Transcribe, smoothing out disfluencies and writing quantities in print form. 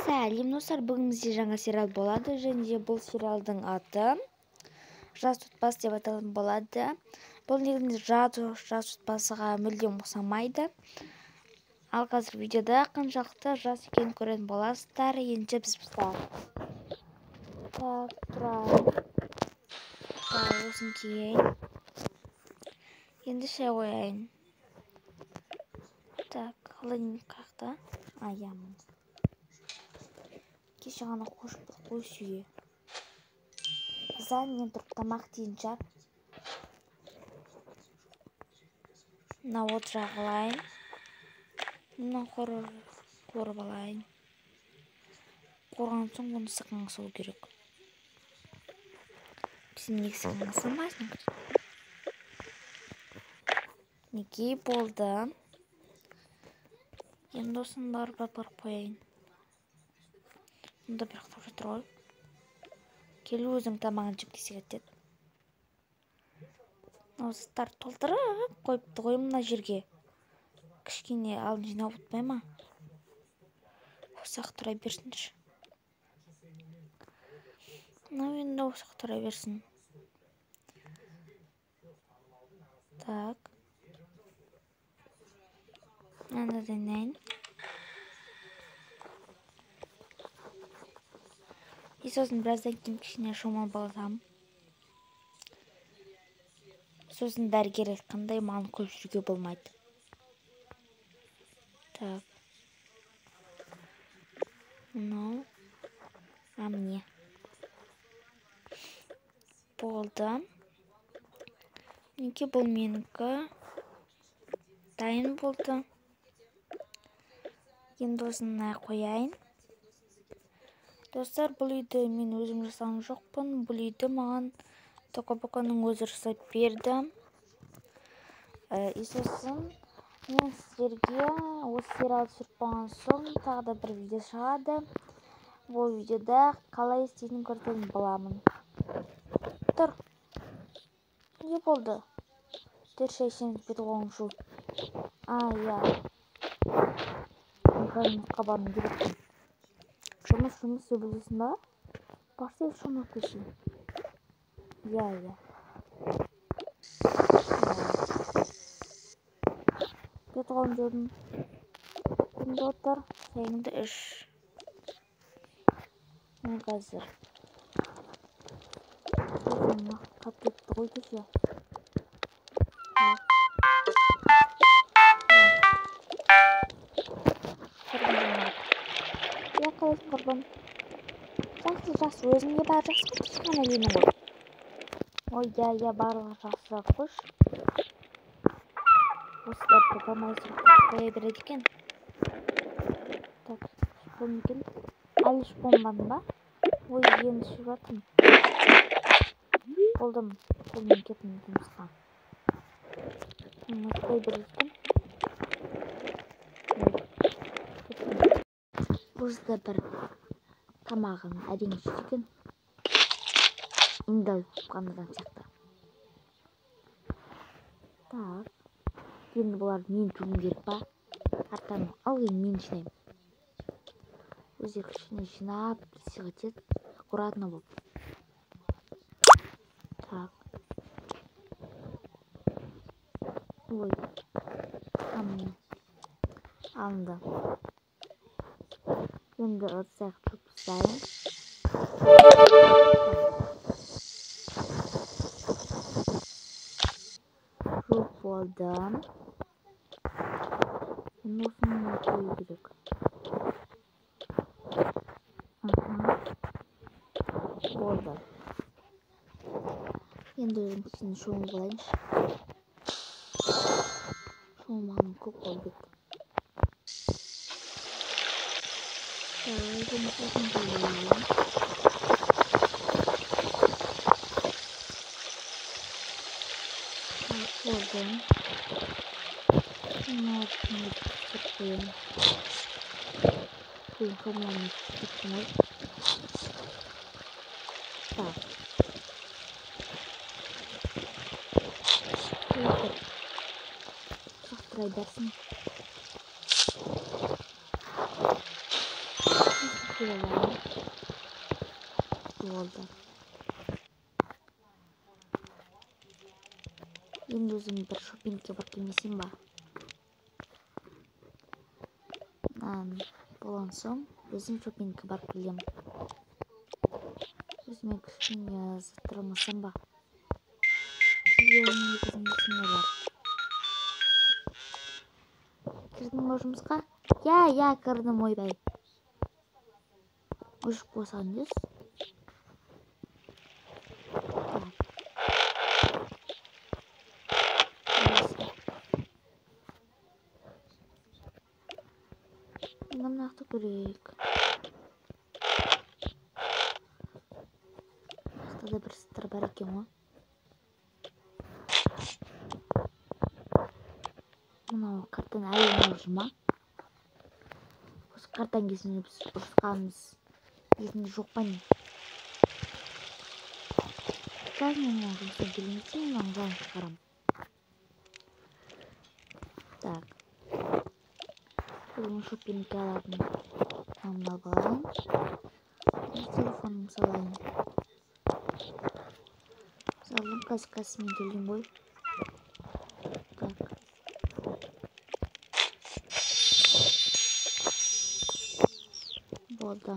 Сәлем достар, бүгін бізде жаңа сериал болады, және де бұл сериалдың аты Жас отбасы деп аталатын болады. Бұл негізінде жас отбасыға мүлдем ұқсамайды. Ал қазір видеода қаншалықты жас екенін көретін боласыздар. Енді біз бастайық. Так, тұрайын. Осын киейін. Енді шай қояйын. Так, холодильник қақта. Аямын. Кеше ғана қошып қой сүйе. Зан мен тұрып тамақ дейін жап. Мына от жағылайын. Мына қорып алайын. Қорған соң оны сыққан салу керек. Сен неге сыққан салмайсың? Неге болды? Енді осыны барып қояйын. Мұнда бір қытап жатыр ғой. Келу өзің тамағын жеп кесек етеді. Осылар толтырып қойыпты ғой мына жерге. Кішкене алдын жинап ұтпай ма? Осақ тұра берсінші. Енді осақ тұра берсін. Так. Мында денейін. И сосын біраздан кейін кішкене шомылып алсам. Сосын дәрігер айтқандай маған көп жүруге болмайды. Так. Мынау. Міне. Болды. Неге бұл менікі? Дайын болды. Енді осыны қояйын. Достар, бұл үйді мен өзім жасаған жоқпын. Бұл үйді маған Тоқобоконың өзі жасап берді. Сосын мен сіздерге осы сериал түсіріп болған соң тағы да бір видео шығады. Бұл видеода қалай істейтінін көрсететін боламын. Тұр. Не болды? Шай ішеміз беті қолың шу. Иә. Мұққа барым керек. Жұмыс деп білесің ба? Барса шомылып келсін. Иә. Бет қолын жудым. Енді отыр. Шайыңды іш. Мен қазір. Қап кетті ғой кеше. Қалайсың құрбым? Жақсы, өзіңде бәрі жақсы қойшы ғана деймін ғой. Ой, иә, барлығы жақсы қойш. Осылар тұрғамай сұрақ қоя береді екен. Так, шпон екен. Әлі шпонбадың ба? Ой, енді шып жатырмын. Болдым. Қолмен кеттім жұмысқа. Қой береді екен. Осыда бір тамағын әрең жүрген. Енді қанадан сияқты. Так. Енді бұлар мен жуым керек ба? Артан алғын мен жинайым. Өздері кішкене жинап, сиға тет. Аккуратно болып. Так. Ой. Алынды. Енді ұтсақ тұпсайын. Жоқ болды. Енді осыны қою керек. Болды. Енді өзім кішкене шомылып алайыншы. Шомылмағаным көп болды. Жұмысын қойылайын. Болды. Мынау түсіп қойын. Бұл шомылмағаным түсіп қойын. Так. сұрай берсін. Болды. Енді өзім бір шопингке барып келмесем ба? Болған соң өзім шопингке барып келем. Өзіме кішкене заттар алмасам ба? Негізінде бар. Кірдің ба жұмысқа? Я, кірдім, ойбай. Ұшып қойсаң дес. Нақты көрейік. Нақты бір сыттыр бар екен ғой. Мынау карттан әлі ұжыма. Осы карттан кезінде біз ұрысқанымыз есінде жоқ па не? Қазір мен жұмыстан келмесем, мынау жағын шығарам. Так. Бүгін шопингке алатын. Мынаны алып алайын. Телефонымды салайын. Салдым, кассамен төлеймін ғой. Так. Болды.